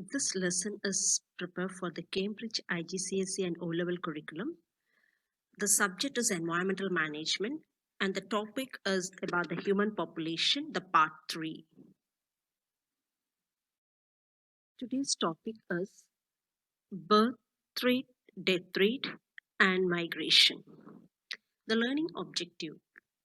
This lesson is prepared for the Cambridge IGCSE and O-level curriculum. The subject is environmental management and the topic is about the human population, the part 3. Today's topic is birth rate, death rate, and migration. The learning objective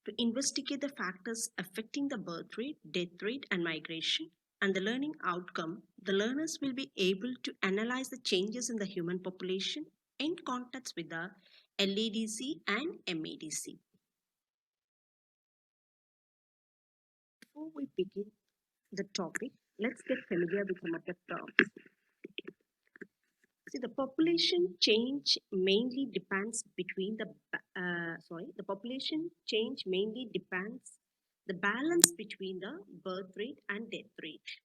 to investigate the factors affecting the birth rate, death rate, and migration, and the learning outcome. The learners will be able to analyze the changes in the human population in context with the LADC and MADC. Before we begin the topic, let's get familiar with some of the terms. See, the population change mainly depends between the population change mainly depends the balance between the birth rate and death rate.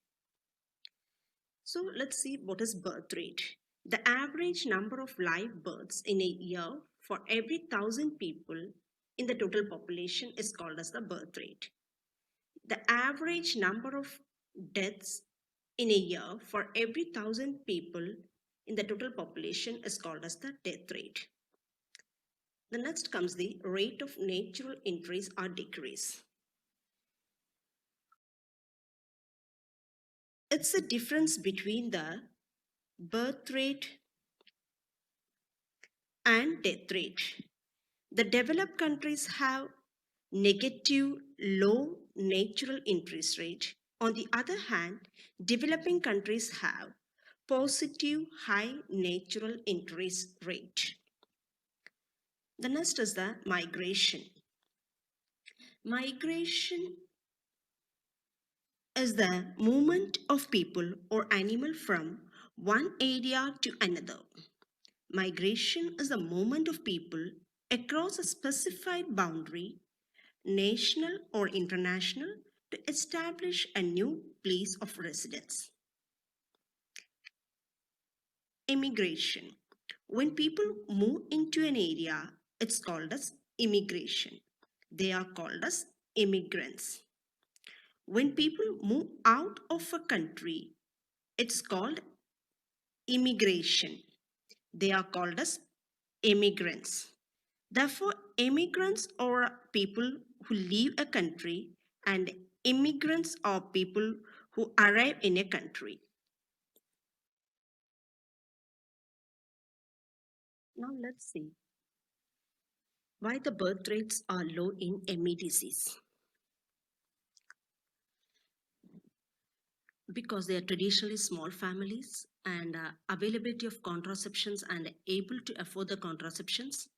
So let's see what is birth rate. The average number of live births in a year for every 1,000 people in the total population is called as the birth rate. The average number of deaths in a year for every 1,000 people in the total population is called as the death rate. The next comes the rate of natural increase or decrease. It's the difference between the birth rate and death rate. The developed countries have negative low natural increase rate. On the other hand, developing countries have positive high natural increase rate. The next is the migration. Migration is the movement of people or animal from one area to another. Migration is the movement of people across a specified boundary, national or international, to establish a new place of residence. Immigration. When people move into an area, it's called as immigration. They are called as immigrants. When people move out of a country, it's called immigration. They are called as immigrants. Therefore, immigrants are people who leave a country and immigrants are people who arrive in a country. Now let's see why the birth rates are low in MEDCs. Because they are traditionally small families and availability of contraceptions and able to afford the contraceptions,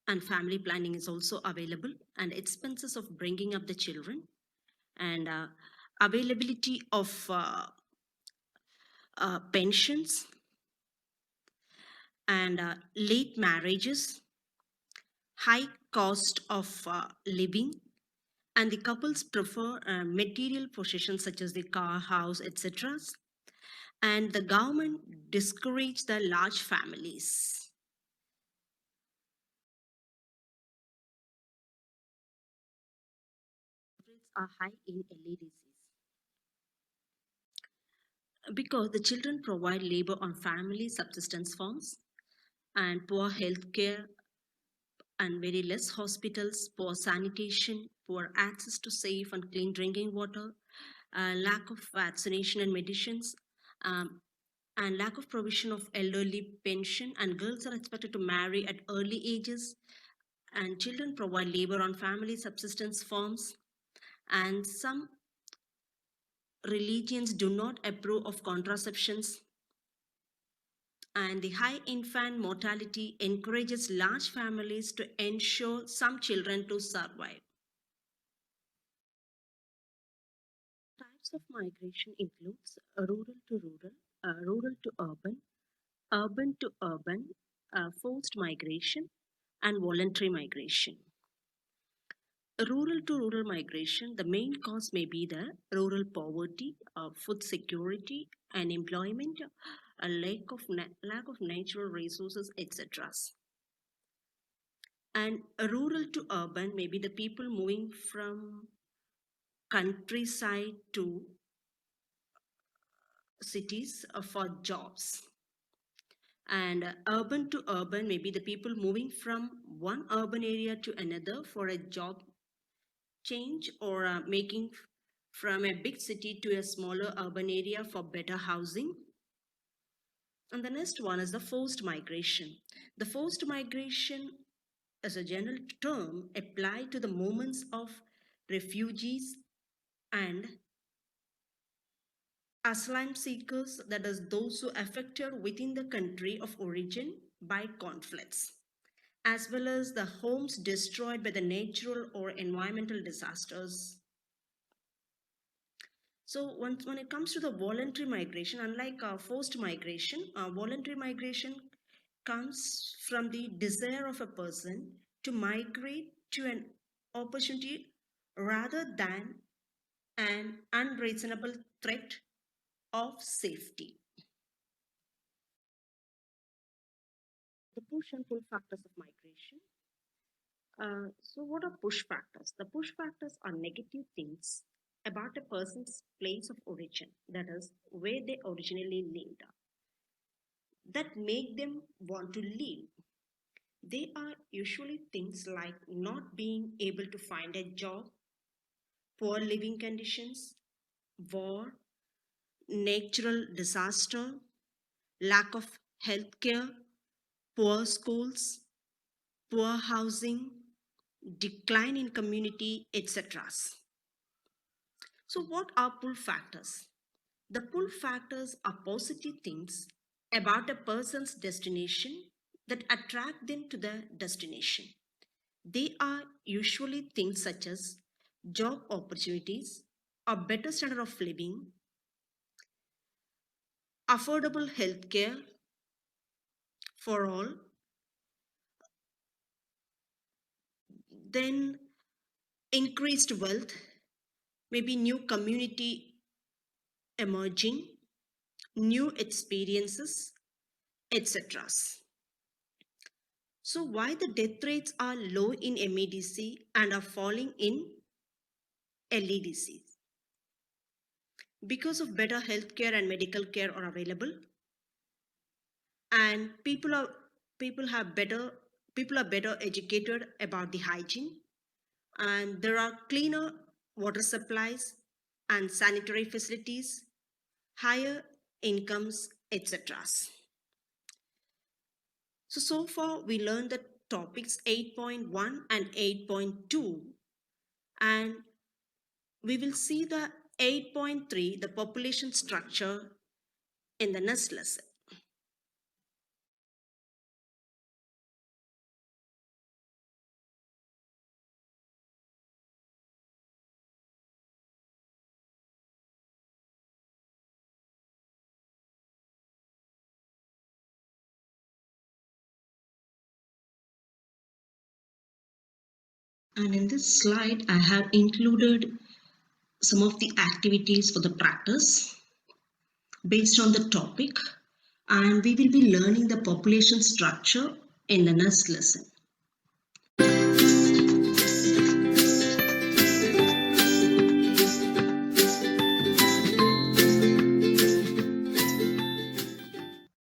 and family planning is also available, and expenses of bringing up the children, and availability of pensions, and late marriages, high cost of living, and the couples prefer material possessions such as the car, house, etc. And the government discourage the large families. Rates are high in LADCs because the children provide labor on family subsistence farms and poor health care and very less hospitals, poor sanitation, poor access to safe and clean drinking water, lack of vaccination and medicines, um, and lack of provision of elderly pension, and girls are expected to marry at early ages, and children provide labor on family subsistence farms, and some religions do not approve of contraceptions, and the high infant mortality encourages large families to ensure some children to survive. Types of migration includes rural to rural, rural to urban to urban, forced migration, and voluntary migration. Rural to rural migration, the main cause may be the rural poverty, food security, unemployment, a lack of natural resources, etc. And rural to urban may be the people moving from countryside to cities for jobs. And urban to urban, maybe the people moving from one urban area to another for a job change, or making from a big city to a smaller urban area for better housing. And the next one is the forced migration. The forced migration is a general term applied to the movements of refugees and asylum seekers, that is, those who affected within the country of origin by conflicts, as well as the homes destroyed by the natural or environmental disasters. So when it comes to the voluntary migration, unlike forced migration, voluntary migration comes from the desire of a person to migrate to an opportunity rather than an unreasonable threat of safety. The push and pull factors of migration. So, what are push factors? The push factors are negative things about a person's place of origin, that is, where they originally lived, that make them want to leave. They are usually things like not being able to find a job, poor living conditions, war, natural disaster, lack of health care, poor schools, poor housing, decline in community, etc. So, what are pull factors? The pull factors are positive things about a person's destination that attract them to the destination. They are usually things such as job opportunities, a better standard of living, affordable health care for all, then increased wealth, maybe new community emerging, new experiences, etc. So, why the death rates are low in MEDC and are falling in LEDC? Because of better healthcare and medical care are available, and people are better educated about the hygiene, and there are cleaner water supplies and sanitary facilities, higher incomes, etc. So far we learned the topics 8.1 and 8.2, and we will see the 8.3, the population structure, in the next lesson. And in this slide, I have included some of the activities for the practice based on the topic, and we will be learning the population structure in the next lesson.